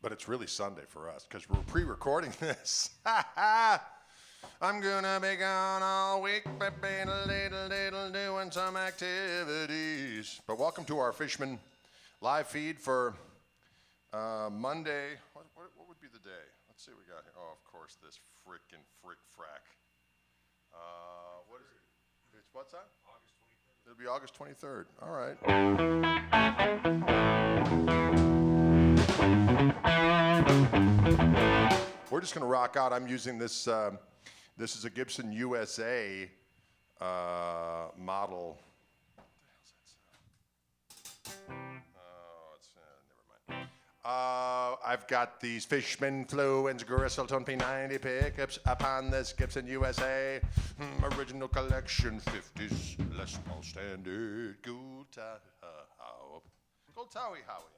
But it's really Sunday for us because we're pre-recording this. I'm gonna be gone all week, but being a little doing some activities. But welcome to our Fishman live feed for Monday. What would be the day? Let's see what we got here. Oh, of course, this frickin' frick-frack. What is it? What's that? August 23rd. It'll be August 23rd. All right. We're just going to rock out. I'm using this. This is a Gibson USA model. What the hell's that sound? Oh, it's never mind. I've got these Fishman Fluence Gristle King P90 pickups upon this Gibson USA original collection 50s Les Paul Standard Gold Towie Howie.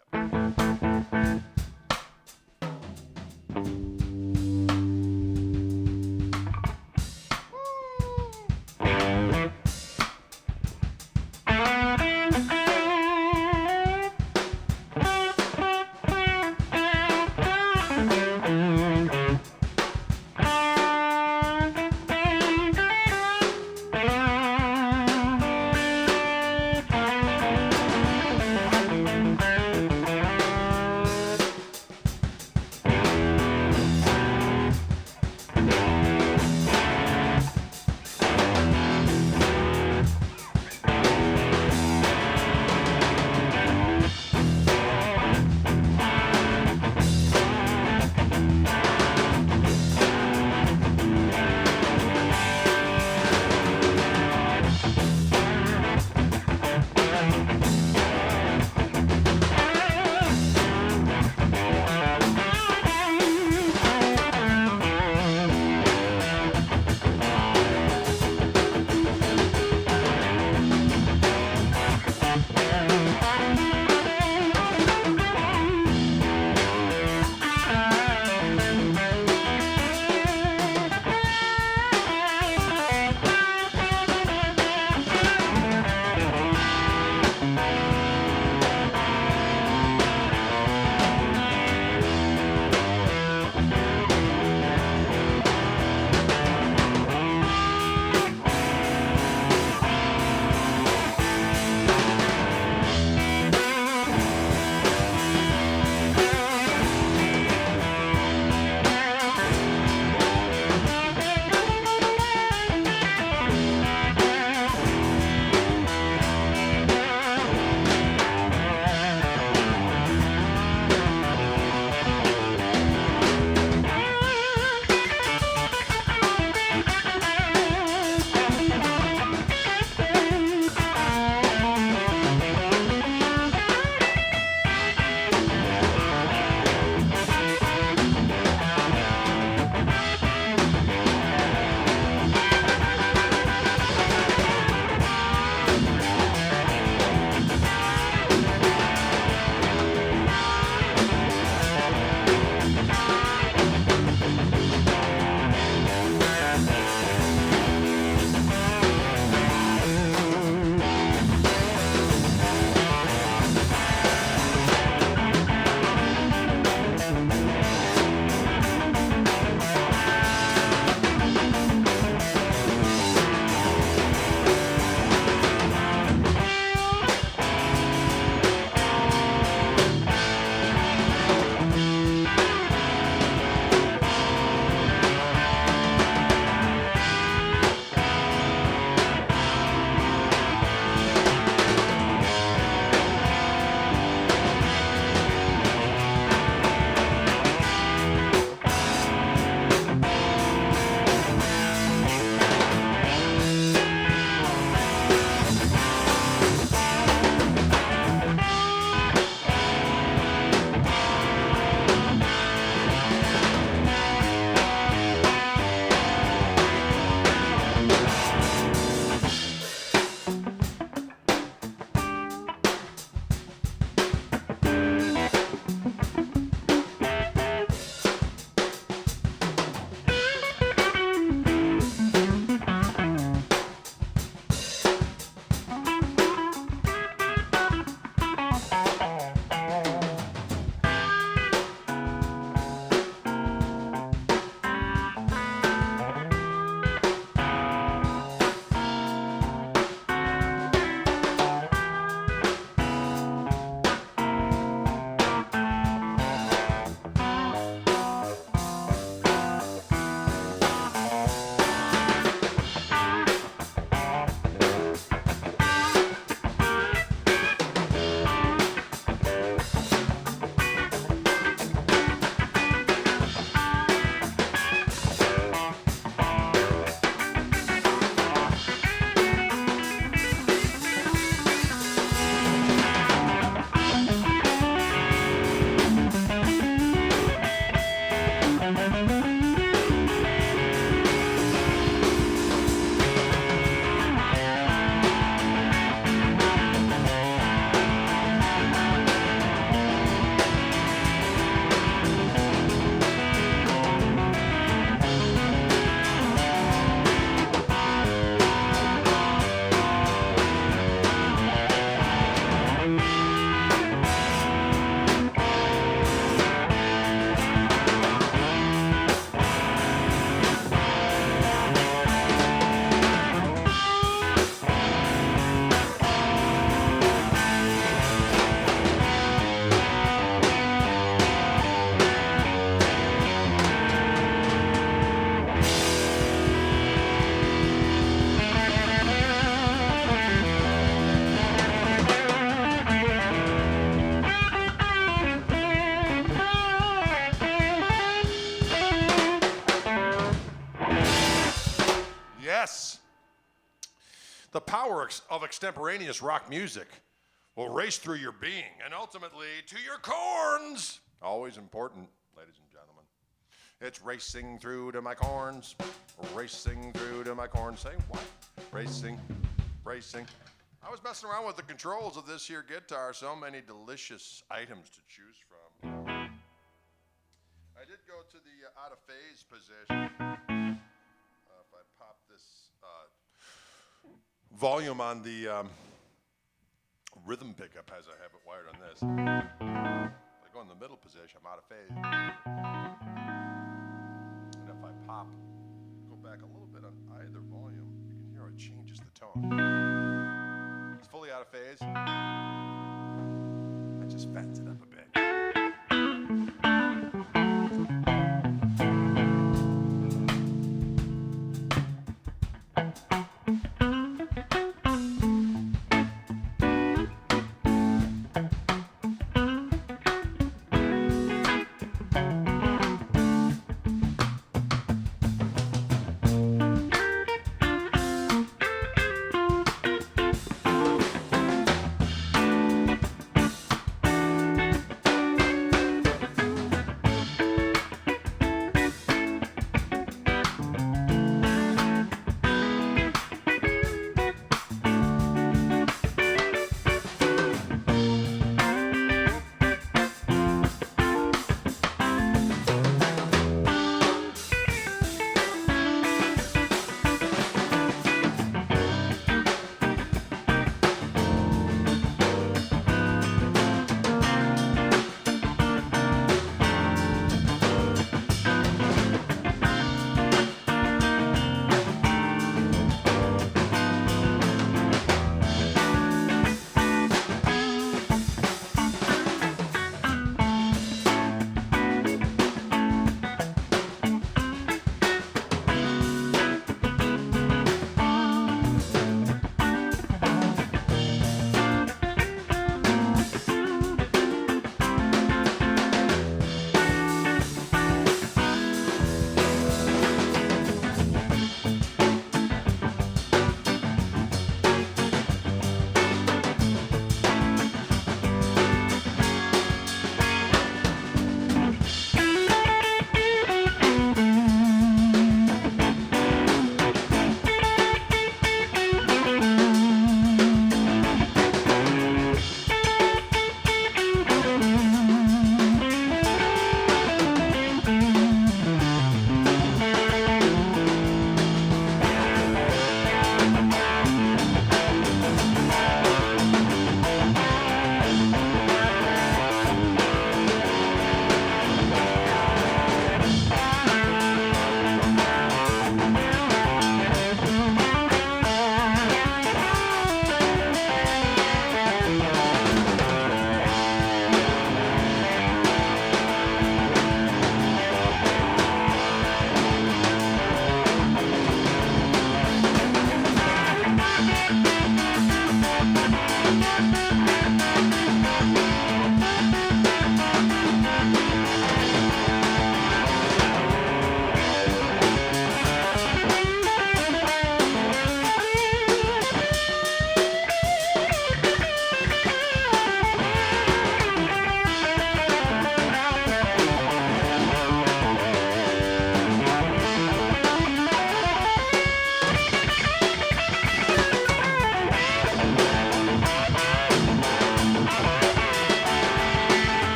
The power of extemporaneous rock music will race through your being and ultimately to your corns. Always important, ladies and gentlemen. It's racing through to my corns, racing through to my corns. Say what? Racing, racing. I was messing around with the controls of this here guitar. So many delicious items to choose from. I did go to the out of phase position. If I pop this volume on the rhythm pickup as I have it wired on this. If I go in the middle position, I'm out of phase. And if I go back a little bit on either volume, you can hear how it changes the tone. It's fully out of phase. I just fattens it up a bit.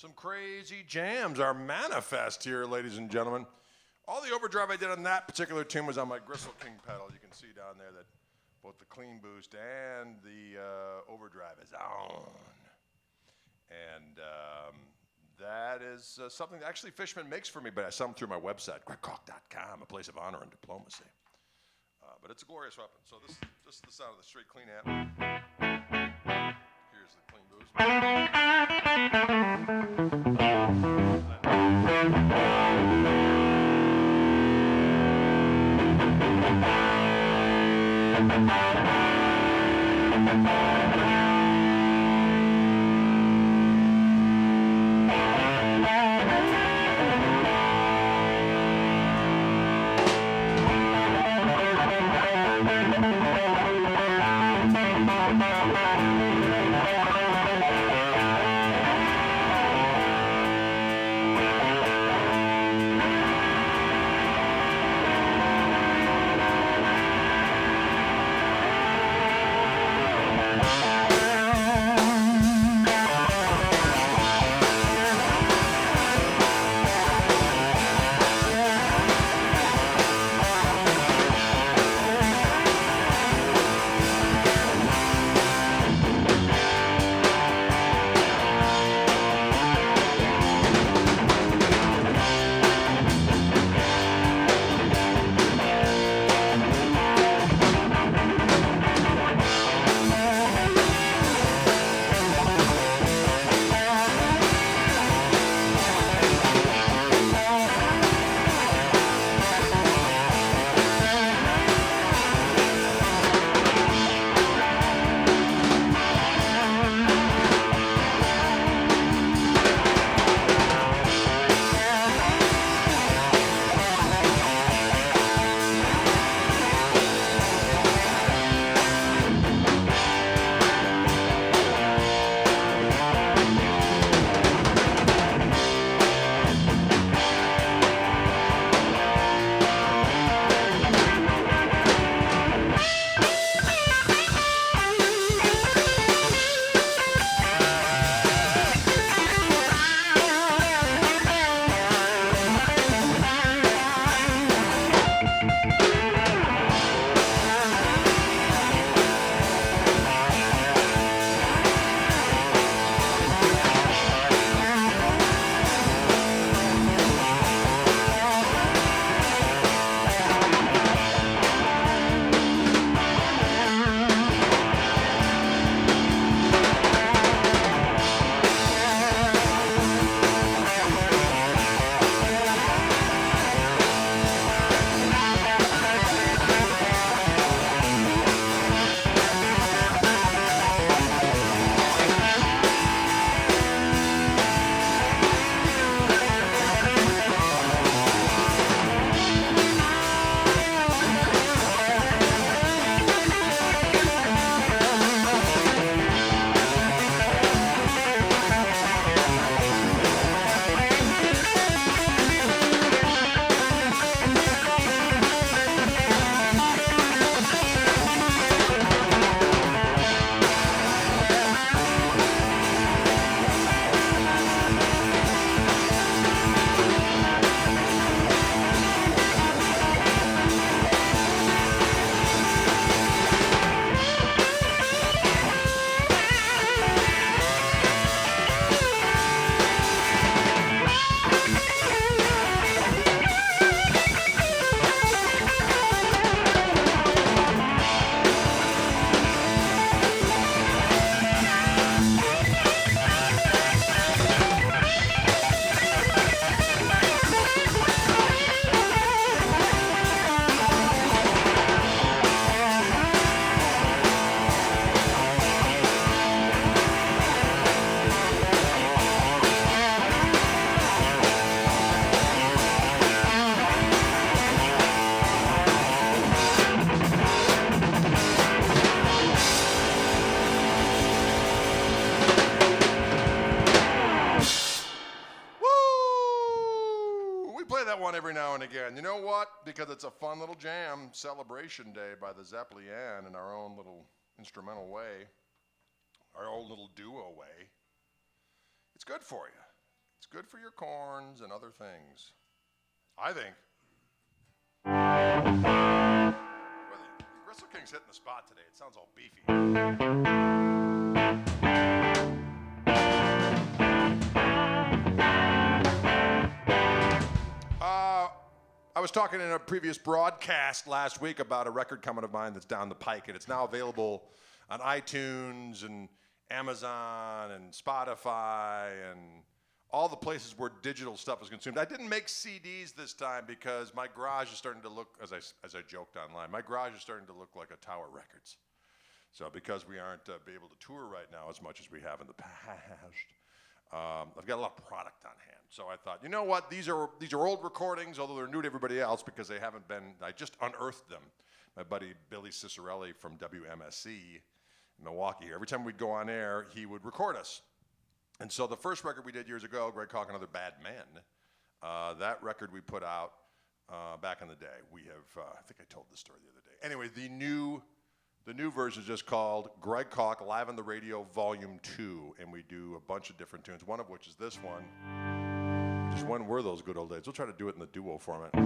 Some crazy jams are manifest here, ladies and gentlemen. All the overdrive I did on that particular tune was on my Gristle King pedal. You can see down there that both the clean boost and the overdrive is on. And that is something that actually Fishman makes for me, but I sell them through my website, Koch.com, a place of honor and diplomacy. But it's a glorious weapon. So this is the sound of the straight clean amp. Here's the clean boost. One every now and again. You know what? Because it's a fun little jam celebration day by the Zeppelin in our own little instrumental way, our own little duo way. It's good for you. It's good for your corns and other things. I think. Well, the Gristle King's hitting the spot today. It sounds all beefy. I was talking in a previous broadcast last week about a record coming of mine that's down the pike, and it's now available on iTunes and Amazon and Spotify and all the places where digital stuff is consumed. I didn't make CDs this time because my garage is starting to look, as I joked online, my garage is starting to look like a Tower Records. So because we aren't be able to tour right now as much as we have in the past, I've got a lot of product on hand. So I thought, you know what, these are old recordings, although they're new to everybody else because they haven't been, I just unearthed them. My buddy Billy Cicerelli from WMSC in Milwaukee here, every time we'd go on air, he would record us. And so the first record we did years ago, Greg Koch and Other Bad Men, that record we put out back in the day. We have, I think I told this story the other day. Anyway, the new version is just called Greg Koch Live on the Radio Volume 2, and we do a bunch of different tunes, one of which is this one. Just when were those good old days? We'll try to do it in the duo format. Cool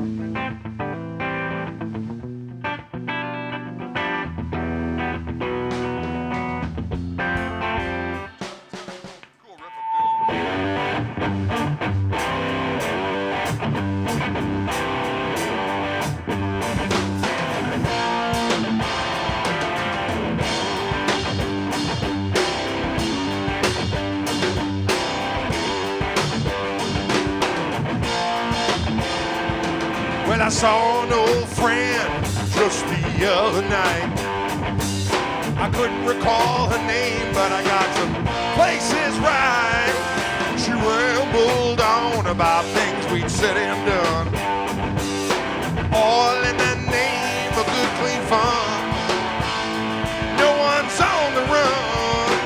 riff of Well, I saw an old friend just the other night. I couldn't recall her name, but I got some places right. She rambled on about things we'd said and done, all in the name of good, clean fun. No one's on the run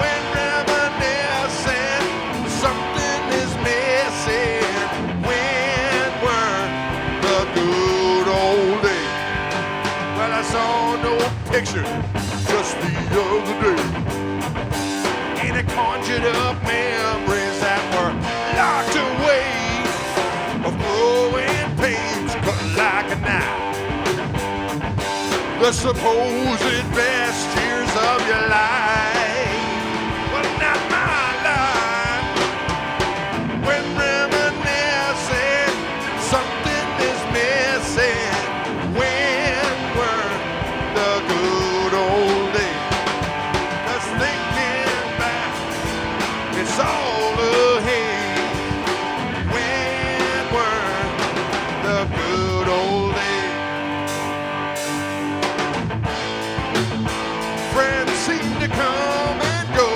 when reminiscing. Something is missing. Good old day. Well, I saw an old picture just the other day, and it conjured up memories that were locked away, of growing pains cut like a knife, the supposed best years of your life. Well, not my life. When reminiscing, something is missing. When were the good old days? Just thinking back, it's all a haze. When were the good old days? Friends seem to come and go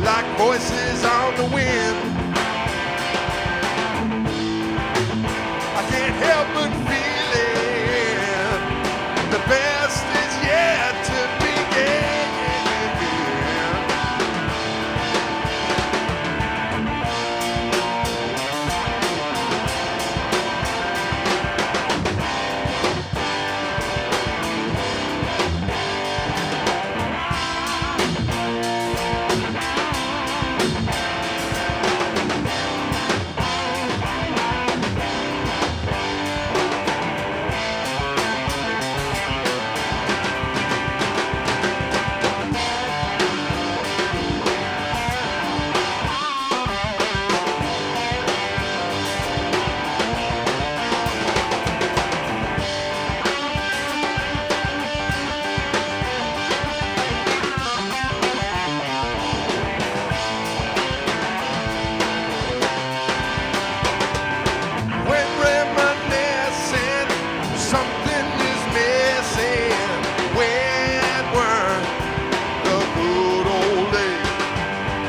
like voices on the wind. Can't help but feeling the best is yet to begin.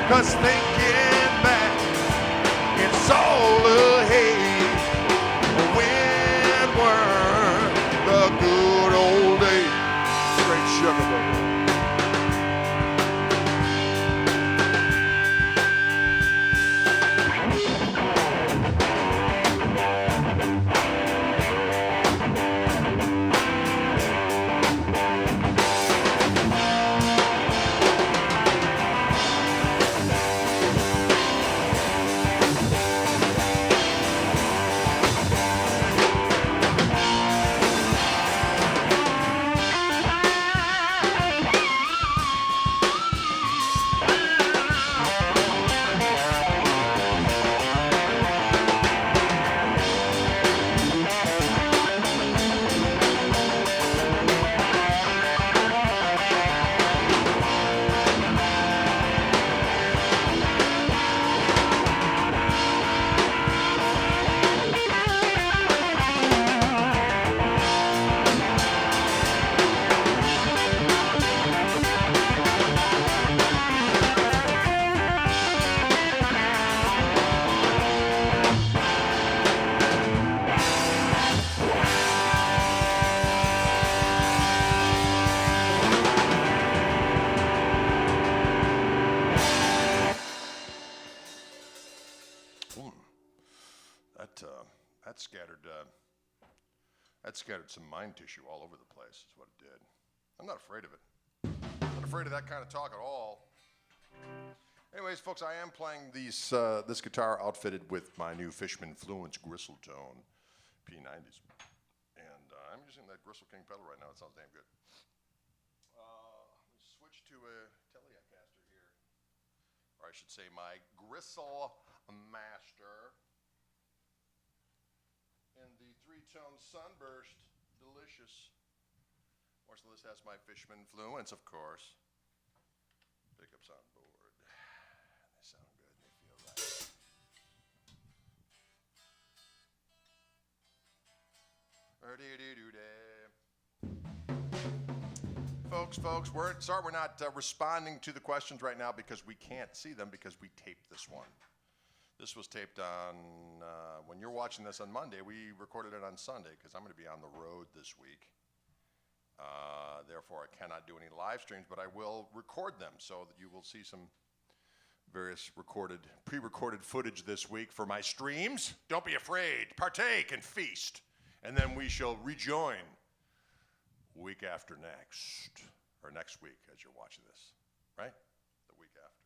Cause thinking back, it's all a haze. When were the good old days? Straight sugar, brother. that scattered some mind tissue all over the place. Is what it did. I'm not afraid of it. Not afraid of that kind of talk at all. Anyways, folks, I am playing this guitar outfitted with my new Fishman Fluence Gristle Tone P90s, and I'm using that Gristle King pedal right now. It sounds damn good. Let me switch to a Telecaster here, or I should say my Gristle Master. And the three-tone Sunburst, delicious. Of course, this has my Fishman Fluence, of course. Pickups on board. They sound good. They feel right. Folks, we're sorry we're not responding to the questions right now because we can't see them because we taped this one. This was taped on, when you're watching this on Monday, we recorded it on Sunday because I'm going to be on the road this week. Therefore, I cannot do any live streams, but I will record them so that you will see some various pre-recorded footage this week for my streams. Don't be afraid. Partake and feast. And then we shall rejoin week after next, or next week as you're watching this, right? The week after.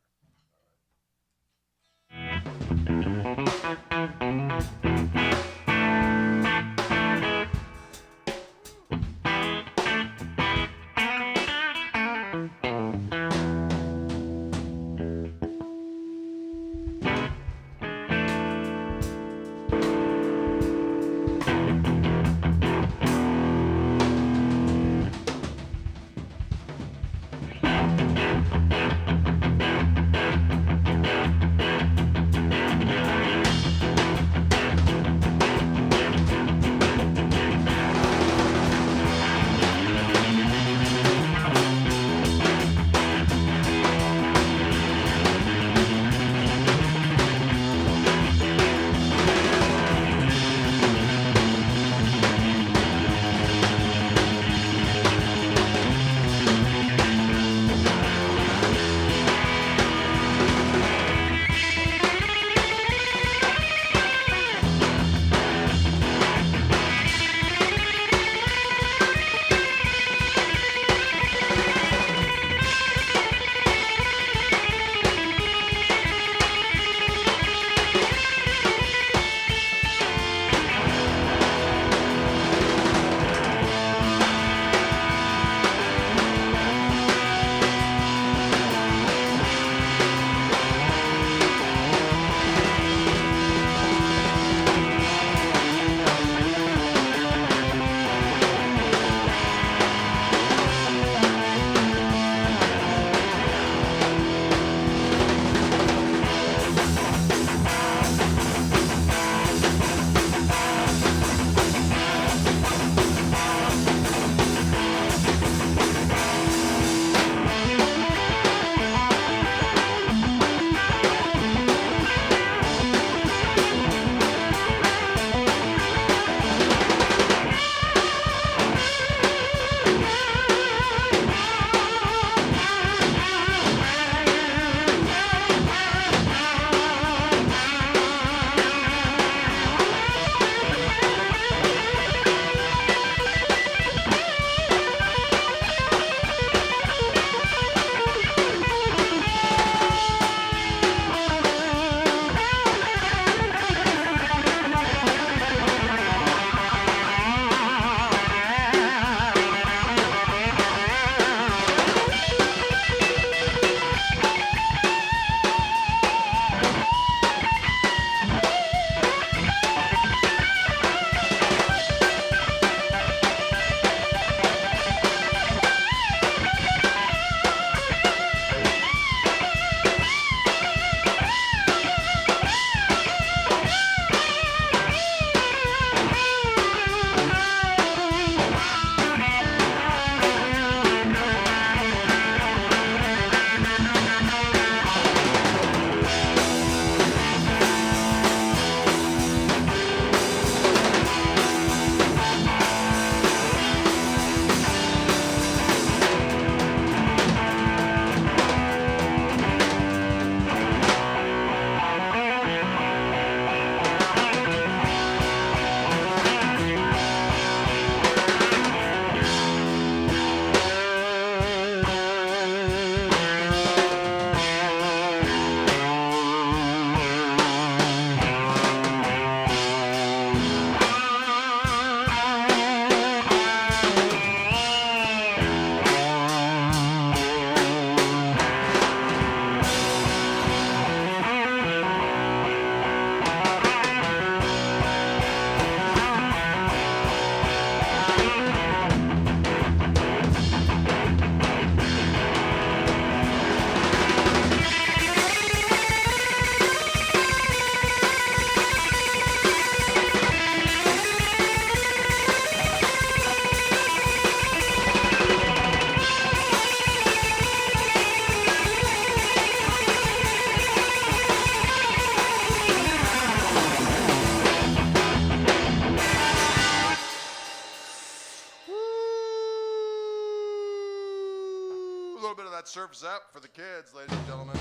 that surf zap for the kids, ladies and gentlemen.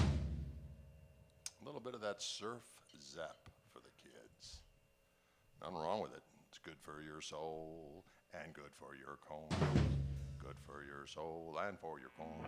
A little bit of that surf zap for the kids. Nothing wrong with it. It's good for your soul and good for your cone. Good for your soul and for your cone.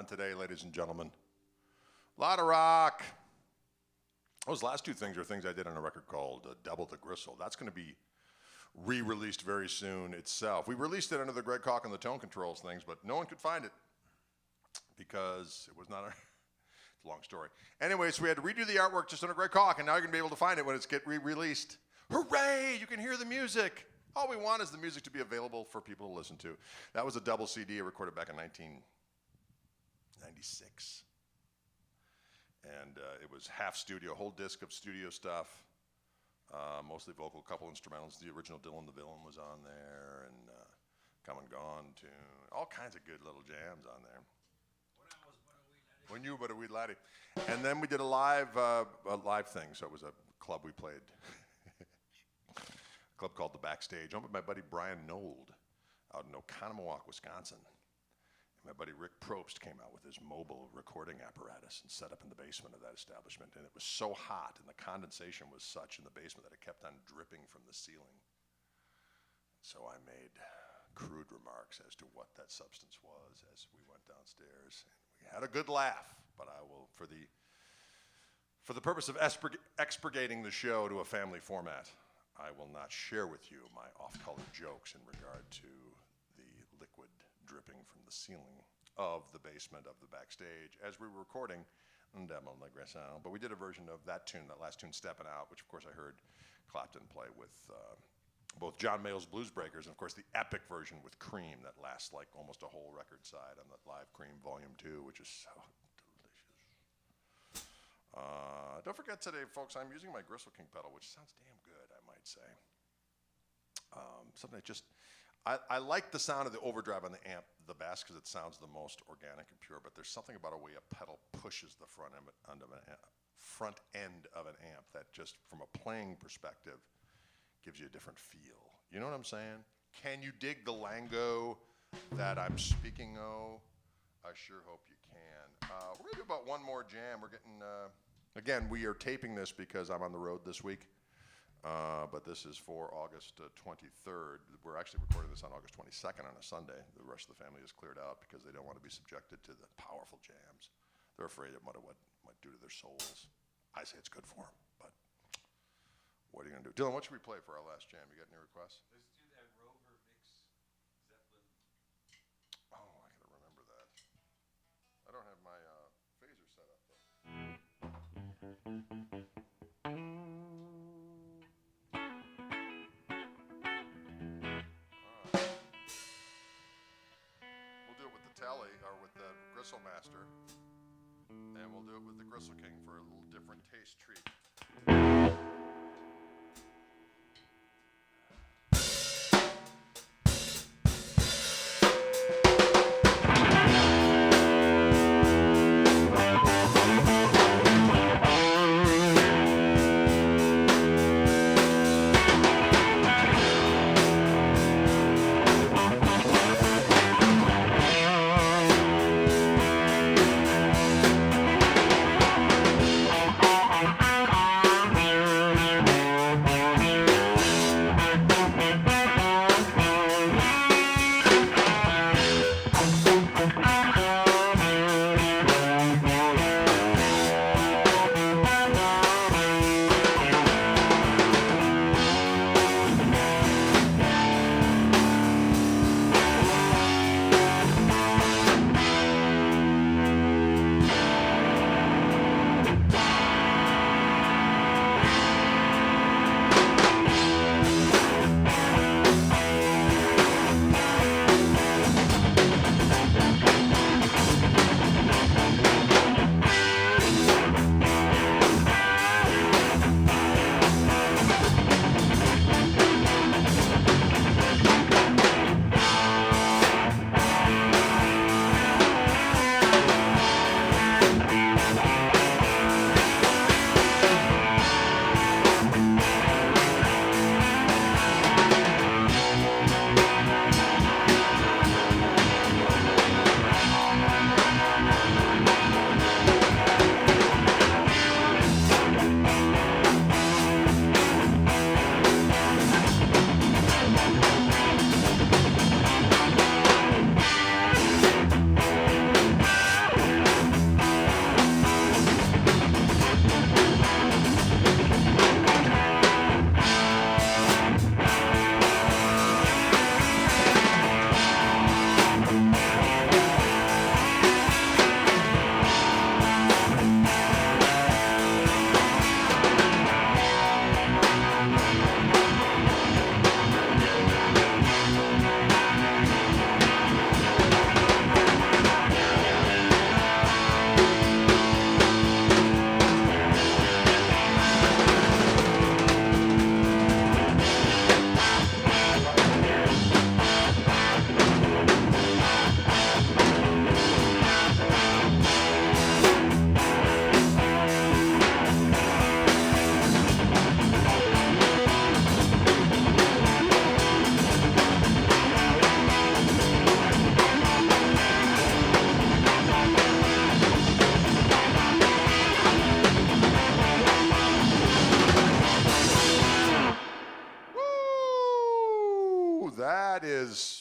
Today, ladies and gentlemen. A lot of rock. Those last two things are things I did on a record called Double the Gristle. That's going to be re-released very soon itself. We released it under the Greg Koch and the Tone Controls things, but no one could find it because it was not a... It's a long story. Anyway, so we had to redo the artwork just under Greg Koch, and now you're going to be able to find it when it's get re-released. Hooray! You can hear the music. All we want is the music to be available for people to listen to. That was a double CD I recorded back in 1996. And it was half studio, whole disc of studio stuff, mostly vocal, couple instrumentals. The original Dylan the Villain was on there, and Come and Gone tune. All kinds of good little jams on there. When you were but a wee laddie. And then we did a live thing, so it was a club we played. A club called The Backstage, owned by my buddy Brian Nold out in Oconomowoc, Wisconsin. My buddy Rick Probst came out with his mobile recording apparatus and set up in the basement of that establishment. And it was so hot and the condensation was such in the basement that it kept on dripping from the ceiling. So I made crude remarks as to what that substance was as we went downstairs. And we had a good laugh, but I will, for the purpose of expurgating the show to a family format, I will not share with you my off-color jokes in regard to the liquid dripping from the ceiling of the basement of the Backstage as we were recording but we did a version of that tune, that last tune, Steppin' Out, which of course I heard Clapton play with both John Mayall's Blues Breakers and of course the epic version with Cream that lasts like almost a whole record side on the Live Cream Volume 2, which is so delicious. Don't forget today, folks, I'm using my Gristle King pedal, which sounds damn good, I might say. Something that just, I like the sound of the overdrive on the amp the best because it sounds the most organic and pure, but there's something about a way a pedal pushes the front end of an amp that just from a playing perspective gives you a different feel. You know what I'm saying? Can you dig the lingo that I'm speaking of? I sure hope you can. We're gonna do about one more jam. We're getting, again, we are taping this because I'm on the road this week. But this is for August 23rd. We're actually recording this on August 22nd on a Sunday. The rest of the family is cleared out because they don't want to be subjected to the powerful jams. They're afraid of what it might do to their souls. I say it's good for them, but what are you going to do? Dylan, what should we play for our last jam? You got any requests? Let's do that Rover mix Zeppelin. Oh, I got to remember that. I don't have my phaser set up, though. Or with the Gristle Master, and we'll do it with the Gristle King for a little different taste treat.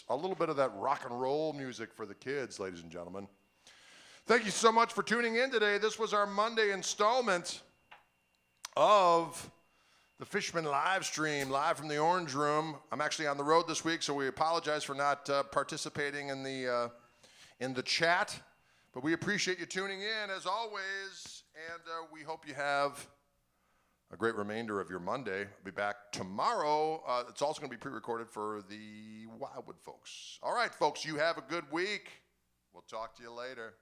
a little bit of that rock and roll music for the kids, ladies and gentlemen. Thank you so much for tuning in today. This was our Monday installment of the Fishman live stream, live from the Orange Room. I'm actually on the road this week, so we apologize for not participating in the chat. But we appreciate you tuning in, as always, and we hope you have a great remainder of your Monday. I'll be back tomorrow. It's also going to be pre-recorded for the Wildwood folks. All right, folks, you have a good week. We'll talk to you later.